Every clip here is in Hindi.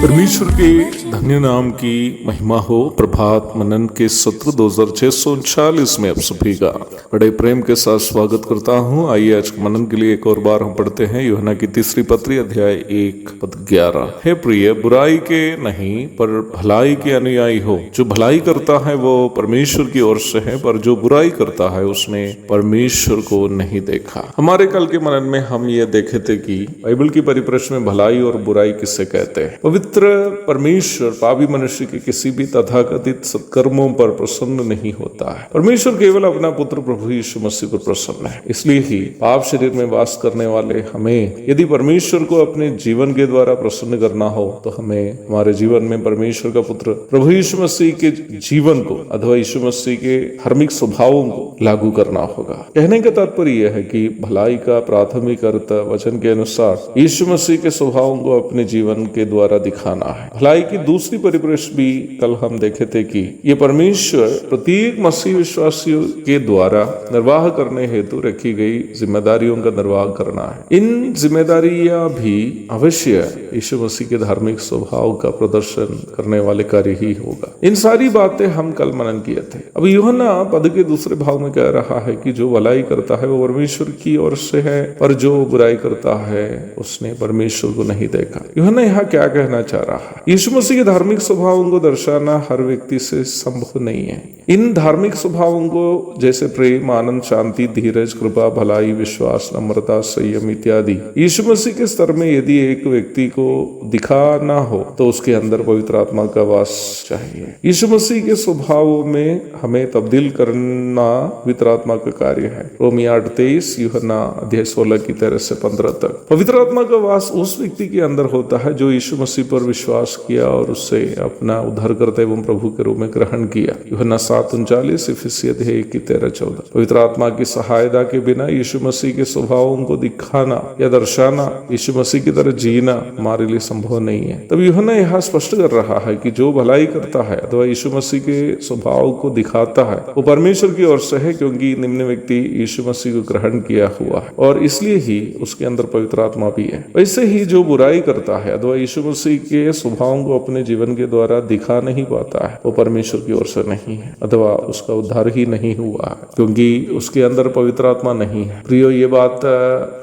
परमेश्वर के धन्य नाम की महिमा हो। प्रभात मनन के सत्र 2639 में आप सभी का बड़े प्रेम के साथ स्वागत करता हूँ। आइए आज मनन के लिए एक और बार हम पढ़ते हैं यूहन्ना की तीसरी पत्री अध्याय 1:11। हे प्रिय, बुराई के नहीं पर भलाई के अनुयायी हो। जो भलाई करता है वो परमेश्वर की ओर से है, पर जो बुराई करता है उसने परमेश्वर को नहीं देखा। हमारे कल के मनन में हम ये देखे थे कि बाइबल की परिप्रेक्ष्य में भलाई और बुराई किसे कहते हैं। पवित्र परमेश्वर पापी मनुष्य के किसी भी तथाकथित सत्कर्मों पर प्रसन्न नहीं होता है। परमेश्वर केवल अपना पुत्र प्रभु यीशु मसीह पर प्रसन्न है। इसलिए ही पाप शरीर में वास करने वाले हमें यदि परमेश्वर को अपने जीवन के द्वारा प्रसन्न करना हो तो हमें हमारे जीवन में परमेश्वर का पुत्र प्रभु यीशु मसीह के जीवन को अथवा यीशु मसीह के धार्मिक स्वभावों को लागू करना होगा। कहने का तात्पर्य यह है कि भलाई का प्राथमिक अर्थ वचन के अनुसार यीशु मसीह के स्वभावों को अपने जीवन के द्वारा दिखाना है। भलाई की दूसरी परिप्रेक्ष्य भी कल हम देखे थे कि ये परमेश्वर प्रत्येक मसीह विश्वासियों के द्वारा निर्वाह करने हेतु रखी गई जिम्मेदारियों का निर्वाह करना है। इन जिम्मेदारियां भी अवश्य यीशु मसीह के धार्मिक स्वभाव का प्रदर्शन करने वाले कार्य ही होगा। इन सारी बातें हम कल मनन किए थे। अब यूहन्ना पद के दूसरे भाव में कह रहा है कि जो भलाई करता है वो परमेश्वर की ओर से है, पर जो बुराई करता है उसने परमेश्वर को नहीं देखा। यूहन्ना यहाँ क्या कहना चाह रहा है? यीशु मसीह के धार्मिक स्वभावों को दर्शाना हर व्यक्ति से संभव नहीं है। इन धार्मिक स्वभावों को जैसे प्रेम, आनंद, शांति, धीरज, कृपा, भलाई, विश्वास, नम्रता, संयम इत्यादि यीशु मसीह के स्तर में यदि एक व्यक्ति को दिखाना हो तो उसके अंदर पवित्र आत्मा का वास चाहिए। यीशु मसीह के स्वभाव में हमें तब्दील करना पवित्र आत्मा का कार्य है। रोमी 8:23, यूहन्ना अध्याय 16 की 13 से 15 तक। पवित्र आत्मा का वास उस व्यक्ति के अंदर होता है जो यीशु मसीह पर विश्वास किया और उससे अपना उद्धारकर्ता एवं प्रभु के रूप में ग्रहण किया। यूहन्ना 7:39, इफिसी अध्याय 13-14। पवित्र आत्मा की सहायता के बिना यीशु मसीह के स्वभावों को दिखाना या दर्शाना, यीशु मसीह की तरह जीना हमारे लिए संभव नहीं है। तब यूहन्ना यहाँ स्पष्ट कर रहा है कि जो भलाई करता है अथवा यीशु मसीह के स्वभाव को दिखाता है वो परमेश्वर की ओर से है, क्योंकि निम्न व्यक्ति यीशु मसीह को ग्रहण किया हुआ है और इसलिए ही उसके अंदर पवित्र आत्मा भी है। वैसे ही जो बुराई करता है अथवा यीशु मसीह के स्वभावों को अपने जीवन के द्वारा दिखा नहीं पाता है वो परमेश्वर की ओर से नहीं है अथवा उसका उद्धार ही नहीं हुआ है, क्योंकि उसके अंदर पवित्र आत्मा नहीं है। प्रियो, ये बात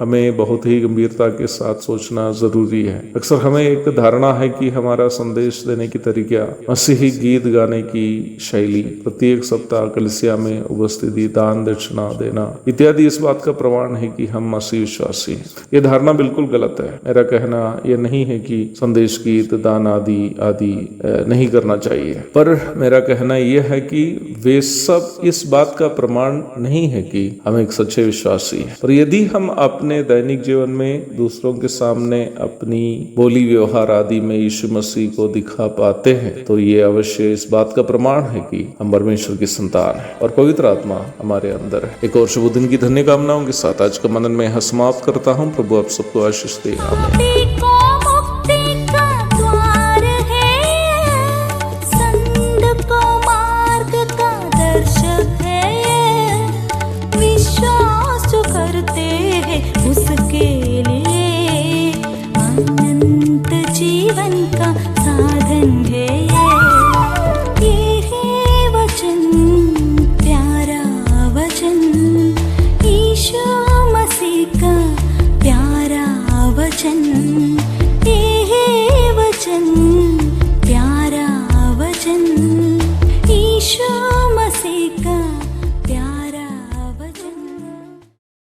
हमें बहुत ही गंभीरता के साथ सोचना जरूरी है। अक्सर हमें एक धारणा है कि हमारा संदेश देने की तरीका, मसीही गीत गाने की शैली, प्रत्येक सप्ताह कलीसिया में उपस्थिति, दान दक्षिणा देना इत्यादि इस बात का प्रमाण है कि हम मसीह विश्वासी हैं। ये धारणा बिल्कुल गलत है। मेरा कहना यह नहीं है कि संदेश गीत, दान आदि नहीं करना चाहिए, पर मेरा कहना यह है कि वे सब इस बात का प्रमाण नहीं है कि हम एक सच्चे विश्वासी हैं। पर यदि हम अपने दैनिक जीवन में दूसरों के सामने अपनी बोली, व्यवहार आदि में यीशु मसीह को दिखा पाते हैं तो ये अवश्य इस बात का प्रमाण है कि हम परमेश्वर की संतान हैं और पवित्र आत्मा हमारे अंदर है। एक और शुभ दिन की धन्य कामनाओं के साथ आज का मनन में समाप्त करता हूँ। प्रभु आप सबको आशीष दे। आमीन।